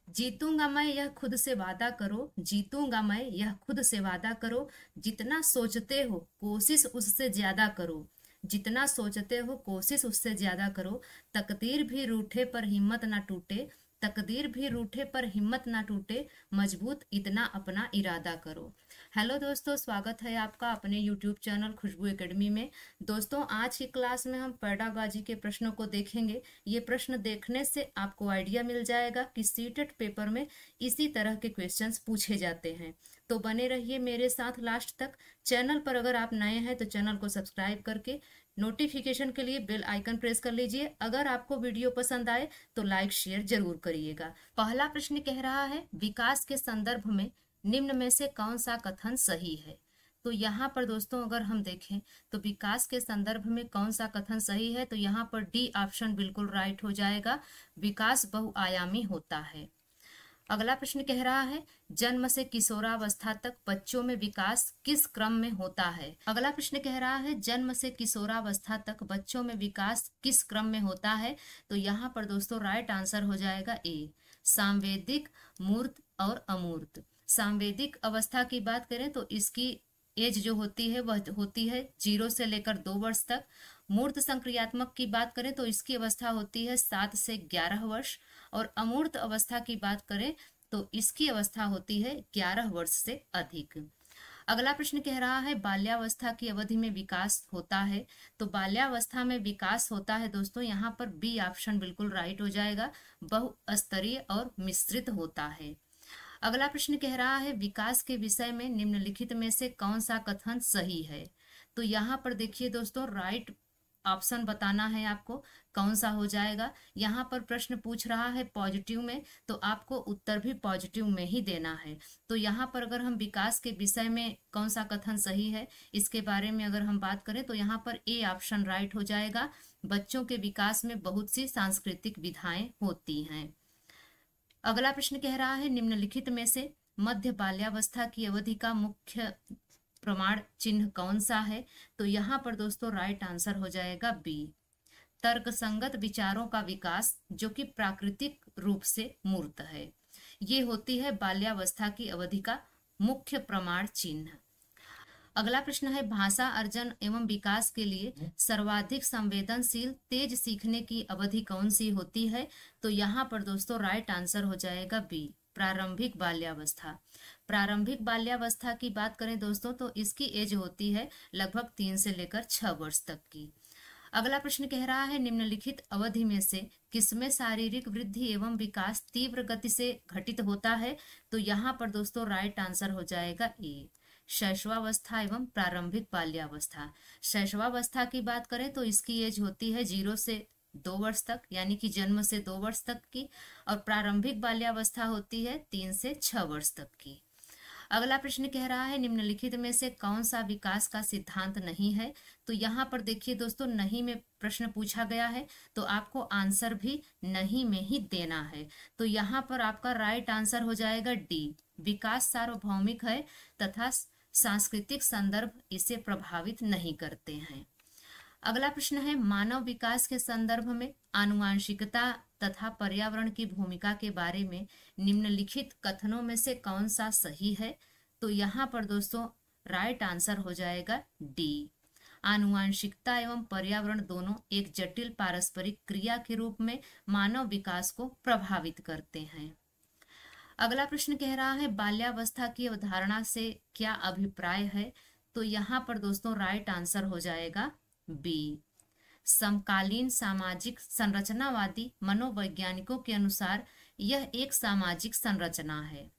जीतूंगा मैं यह खुद से वादा करो, जीतूंगा मैं यह खुद से वादा करो। जितना सोचते हो कोशिश उससे ज्यादा करो, जितना सोचते हो कोशिश उससे ज्यादा करो। तकदीर भी रूठे पर हिम्मत ना टूटे, तकदीर भी रूठे पर हिम्मत ना टूटे। मजबूत इतना अपना इरादा करो। हेलो दोस्तों, स्वागत है आपका अपने यूट्यूब चैनल खुशबू एकेडमी में। दोस्तों, आज की क्लास में हम पैडागॉजी के प्रश्नों को देखेंगे। ये प्रश्न देखने से आपको आइडिया मिल जाएगा कि सीटेट पेपर में इसी तरह के क्वेश्चंस पूछे जाते हैं। तो बने रहिए मेरे साथ लास्ट तक। चैनल पर अगर आप नए हैं तो चैनल को सब्सक्राइब करके नोटिफिकेशन के लिए बेल आइकन प्रेस कर लीजिए। अगर आपको वीडियो पसंद आए तो लाइक शेयर जरूर करिएगा। पहला प्रश्न कह रहा है, विकास के संदर्भ में निम्न में से कौन सा कथन सही है। तो यहाँ पर दोस्तों अगर हम देखें तो विकास के संदर्भ में कौन सा कथन सही है, तो यहाँ पर डी ऑप्शन बिल्कुल राइट हो जाएगा। विकास बहुआयामी होता है। अगला प्रश्न कह रहा है, जन्म से किशोरावस्था तक बच्चों में विकास किस क्रम में होता है। अगला प्रश्न कह रहा है, जन्म से किशोरावस्था तक बच्चों में विकास किस क्रम में होता है। तो यहाँ पर दोस्तों राइट आंसर हो जाएगा ए, सांवेदिक, मूर्त और अमूर्त। सांवेदिक अवस्था की बात करें तो इसकी एज जो होती है वह होती है 0 से लेकर 2 वर्ष तक। मूर्त संक्रियात्मक की बात करें तो इसकी अवस्था होती है 7 से 11 वर्ष। और अमूर्त अवस्था की बात करें तो इसकी अवस्था होती है 11 वर्ष से अधिक। अगला प्रश्न कह रहा है, बाल्यावस्था की अवधि में विकास होता है। तो बाल्यावस्था में विकास होता है दोस्तों, यहाँ पर बी ऑप्शन बिल्कुल राइट हो जाएगा। बहुस्तरीय और मिश्रित होता है। अगला प्रश्न कह रहा है, विकास के विषय में निम्नलिखित में से कौन सा कथन सही है। तो यहाँ पर देखिए दोस्तों, राइट ऑप्शन बताना है आपको कौन सा हो जाएगा। यहाँ पर प्रश्न पूछ रहा है पॉजिटिव में, तो आपको उत्तर भी पॉजिटिव में ही देना है। तो यहाँ पर अगर हम विकास के विषय में कौन सा कथन सही है इसके बारे में अगर हम बात करें तो यहाँ पर ए ऑप्शन राइट हो जाएगा। बच्चों के विकास में बहुत सी सांस्कृतिक विधाएं होती हैं। अगला प्रश्न कह रहा है, निम्नलिखित में से मध्य बाल्यावस्था की अवधि का मुख्य प्रमाण चिन्ह कौन सा है। तो यहाँ पर दोस्तों राइट आंसर हो जाएगा बी, तर्कसंगत विचारों का विकास जो कि प्राकृतिक रूप से मूर्त है। ये होती है बाल्यावस्था की अवधि का मुख्य प्रमाण चिन्ह। अगला प्रश्न है, भाषा अर्जन एवं विकास के लिए सर्वाधिक संवेदनशील तेज सीखने की अवधि कौन सी होती है। तो यहाँ पर दोस्तों राइट आंसर हो जाएगा बी, प्रारंभिक बाल्यावस्था। प्रारंभिक बाल्यावस्था की बात करें दोस्तों तो इसकी एज होती है लगभग 3 से लेकर 6 वर्ष तक की। अगला प्रश्न कह रहा है, निम्नलिखित अवधि में से किसमें शारीरिक वृद्धि एवं विकास तीव्र गति से घटित होता है। तो यहाँ पर दोस्तों राइट आंसर हो जाएगा ए, शैशवावस्था एवं प्रारंभिक बाल्यावस्था। शैशवावस्था की बात करें तो इसकी एज होती है 0 से 2 वर्ष तक, यानी कि जन्म से 2 वर्ष तक की। और प्रारंभिक बाल्यावस्था होती है 3 से 6 वर्ष तक की। अगला प्रश्न कह रहा है, निम्नलिखित में से कौन सा विकास का सिद्धांत नहीं है। तो यहाँ पर देखिए दोस्तों, नहीं में प्रश्न पूछा गया है तो आपको आंसर भी नहीं में ही देना है। तो यहाँ पर आपका राइट आंसर हो जाएगा डी, विकास सार्वभौमिक है तथा सांस्कृतिक संदर्भ इसे प्रभावित नहीं करते हैं। अगला प्रश्न है, मानव विकास के संदर्भ में आनुवांशिकता तथा पर्यावरण की भूमिका के बारे में निम्नलिखित कथनों में से कौन सा सही है। तो यहाँ पर दोस्तों राइट आंसर हो जाएगा डी, आनुवांशिकता एवं पर्यावरण दोनों एक जटिल पारस्परिक क्रिया के रूप में मानव विकास को प्रभावित करते हैं। अगला प्रश्न कह रहा है, बाल्यावस्था की अवधारणा से क्या अभिप्राय है। तो यहाँ पर दोस्तों राइट आंसर हो जाएगा बी, समकालीन सामाजिक संरचनावादी मनोवैज्ञानिकों के अनुसार यह एक सामाजिक संरचना है।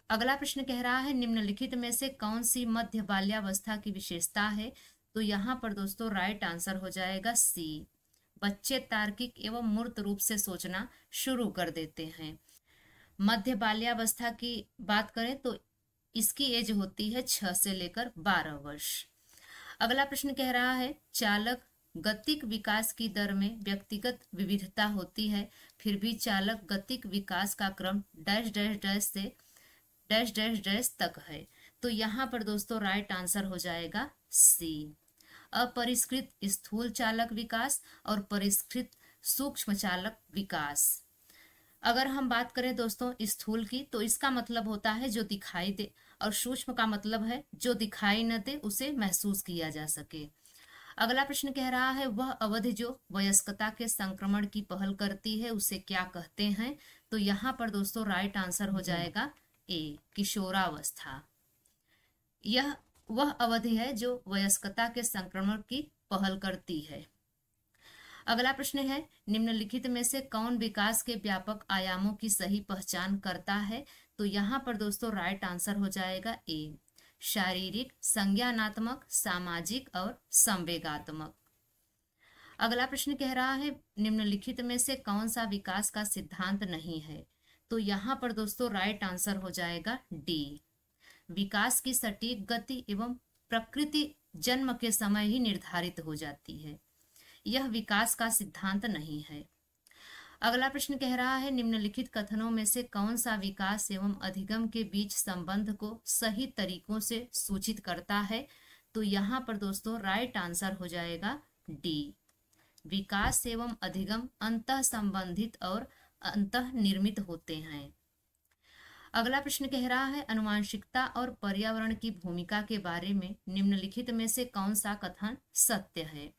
अगला प्रश्न कह रहा है, निम्नलिखित में से कौन सी मध्य बाल्यावस्था की विशेषता है। तो यहाँ पर दोस्तों राइट आंसर हो जाएगा सी, बच्चे तार्किक एवं मूर्त रूप से सोचना शुरू कर देते हैं। मध्य बाल्यावस्था की बात करें तो इसकी एज होती है 6 से लेकर 12 वर्ष। अगला प्रश्न कह रहा है, चालक गतिक विकास की दर में व्यक्तिगत विविधता होती है, फिर भी चालक गतिक विकास का क्रम डैश डैश डैश से डैश डैश डैश तक है। तो यहाँ पर दोस्तों राइट आंसर हो जाएगा सी, अपरिष्कृत स्थूल चालक विकास और परिष्कृत सूक्ष्म चालक विकास। अगर हम बात करें दोस्तों स्थूल की, तो इसका मतलब होता है जो दिखाई दे, और सूक्ष्म का मतलब है जो दिखाई न दे, उसे महसूस किया जा सके। अगला प्रश्न कह रहा है वह अवधि जो वयस्कता के संक्रमण की पहल करती है उसे क्या कहते हैं? तो यहाँ पर दोस्तों राइट आंसर हो जाएगा ए, किशोरावस्था। यह वह अवधि है जो वयस्कता के संक्रमण की पहल करती है। अगला प्रश्न है निम्नलिखित में से कौन विकास के व्यापक आयामों की सही पहचान करता है? तो यहाँ पर दोस्तों राइट आंसर हो जाएगा ए, शारीरिक, संज्ञानात्मक, सामाजिक और संवेगात्मक। अगला प्रश्न कह रहा है निम्नलिखित में से कौन सा विकास का सिद्धांत नहीं है? तो यहाँ पर दोस्तों राइट आंसर हो जाएगा डी, विकास की सटीक गति एवं प्रकृति जन्म के समय ही निर्धारित हो जाती है, यह विकास का सिद्धांत नहीं है। अगला प्रश्न कह रहा है निम्नलिखित कथनों में से कौन सा विकास एवं अधिगम के बीच संबंध को सही तरीकों से सूचित करता है? तो यहाँ पर दोस्तों राइट आंसर हो जाएगा डी, विकास एवं अधिगम अंतः संबंधित और अंतः निर्मित होते हैं। अगला प्रश्न कह रहा है अनुवांशिकता और पर्यावरण की भूमिका के बारे में निम्नलिखित में से कौन सा कथन सत्य है?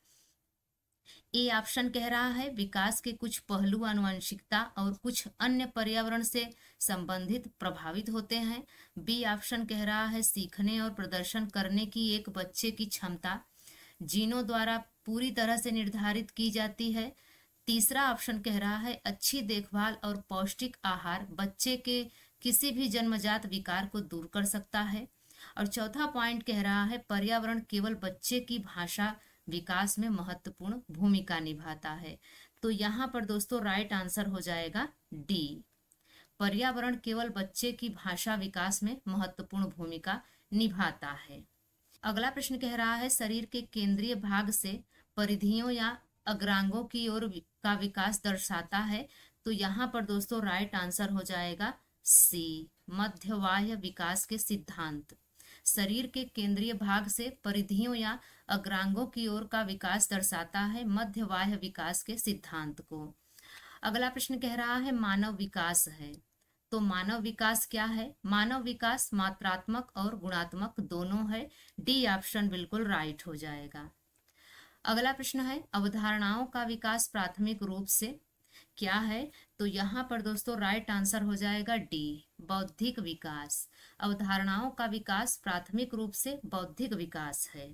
ए ऑप्शन कह रहा है विकास के कुछ पहलू आनुवंशिकता और कुछ अन्य पर्यावरण से संबंधित प्रभावित होते हैं। बी ऑप्शन कह रहा है सीखने और प्रदर्शन करने की एक बच्चे की क्षमता जीनों द्वारा पूरी तरह से निर्धारित की जाती है। तीसरा ऑप्शन कह रहा है अच्छी देखभाल और पौष्टिक आहार बच्चे के किसी भी जन्मजात विकार को दूर कर सकता है। और चौथा पॉइंट कह रहा है पर्यावरण केवल बच्चे की भाषा विकास में महत्वपूर्ण भूमिका निभाता है। तो यहाँ पर दोस्तों राइट आंसर हो जाएगा डी, पर्यावरण केवल बच्चे की भाषा विकास में महत्वपूर्ण भूमिका निभाता है। अगला प्रश्न कह रहा है शरीर के केंद्रीय भाग से परिधियों या अग्रांगों की ओर का विकास दर्शाता है। तो यहाँ पर दोस्तों राइट आंसर हो जाएगा सी, मध्यबाह्य विकास के सिद्धांत। शरीर के केंद्रीय भाग से परिधियों या अग्रांगों की ओर का विकास दर्शाता है मध्यबाह्य विकास के सिद्धांत को। अगला प्रश्न कह रहा है मानव विकास है, तो मानव विकास क्या है? मानव विकास मात्रात्मक और गुणात्मक दोनों है। डी ऑप्शन बिल्कुल राइट हो जाएगा। अगला प्रश्न है अवधारणाओं का विकास प्राथमिक रूप से क्या है? तो यहाँ पर दोस्तों राइट आंसर हो जाएगा डी, बौद्धिक विकास। अवधारणाओं का विकास प्राथमिक रूप से बौद्धिक विकास है।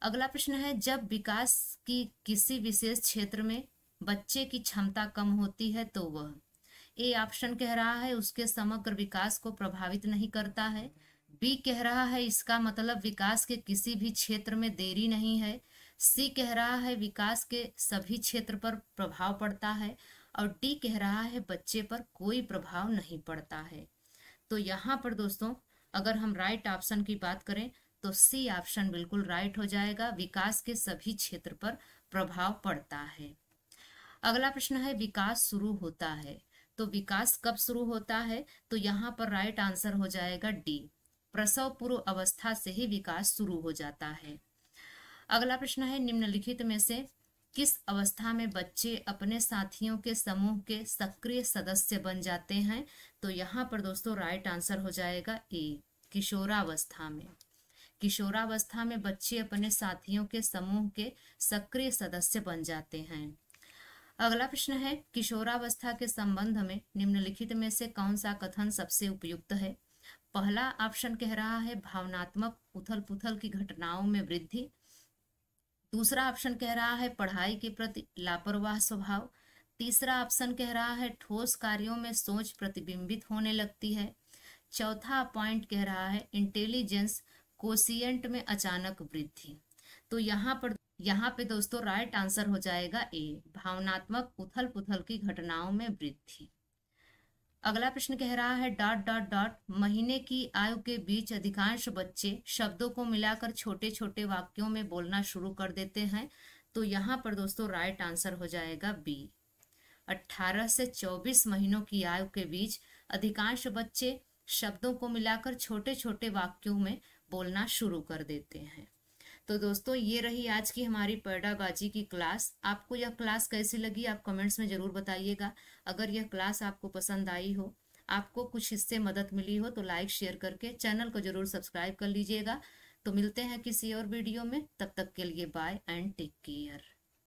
अगला प्रश्न है जब विकास की किसी विशेष क्षेत्र में बच्चे की क्षमता कम होती है तो वह, ए ऑप्शन कह रहा है उसके समग्र विकास को प्रभावित नहीं करता है। बी कह रहा है इसका मतलब विकास के किसी भी क्षेत्र में देरी नहीं है। सी कह रहा है विकास के सभी क्षेत्र पर प्रभाव पड़ता है। और डी कह रहा है बच्चे पर कोई प्रभाव नहीं पड़ता है। तो यहाँ पर दोस्तों अगर हम राइट ऑप्शन की बात करें तो सी ऑप्शन बिल्कुल राइट हो जाएगा, विकास के सभी क्षेत्र पर प्रभाव पड़ता है। अगला प्रश्न है विकास शुरू होता है, तो विकास कब शुरू होता है? तो यहाँ पर राइट आंसर हो जाएगा डी, प्रसव पूर्व अवस्था से ही विकास शुरू हो जाता है। अगला प्रश्न है निम्नलिखित में से किस अवस्था में बच्चे अपने साथियों के समूह के सक्रिय सदस्य बन जाते हैं? तो यहाँ पर दोस्तों राइट आंसर हो जाएगा ए, किशोरावस्था में। किशोरावस्था में बच्चे अपने साथियों के समूह के सक्रिय सदस्य बन जाते हैं। अगला प्रश्न है किशोरावस्था के संबंध में निम्नलिखित में से कौन सा कथन सबसे उपयुक्त है? पहला ऑप्शन कह रहा है भावनात्मक उथल पुथल की घटनाओं में वृद्धि। दूसरा ऑप्शन कह रहा है पढ़ाई के प्रति लापरवाह स्वभाव। तीसरा ऑप्शन कह रहा है ठोस कार्यों में सोच प्रतिबिंबित होने लगती है। चौथा पॉइंट कह रहा है इंटेलिजेंस कोशिएंट में अचानक वृद्धि। तो यहाँ पे दोस्तों राइट आंसर हो जाएगा ए, भावनात्मक उथल पुथल की घटनाओं में वृद्धि। अगला प्रश्न कह रहा है डॉट डॉट डॉट महीने की आयु के बीच अधिकांश बच्चे शब्दों को मिलाकर छोटे छोटे वाक्यों में बोलना शुरू कर देते हैं। तो यहाँ पर दोस्तों राइट आंसर हो जाएगा बी, 18 से 24 महीनों की आयु के बीच अधिकांश बच्चे शब्दों को मिलाकर छोटे छोटे वाक्यों में बोलना शुरू कर देते हैं। तो दोस्तों ये रही आज की हमारी पैडागाजी की क्लास। आपको यह क्लास कैसी लगी आप कमेंट्स में ज़रूर बताइएगा। अगर यह क्लास आपको पसंद आई हो, आपको कुछ इससे मदद मिली हो, तो लाइक शेयर करके चैनल को ज़रूर सब्सक्राइब कर लीजिएगा। तो मिलते हैं किसी और वीडियो में, तब तक के लिए बाय एंड टेक केयर।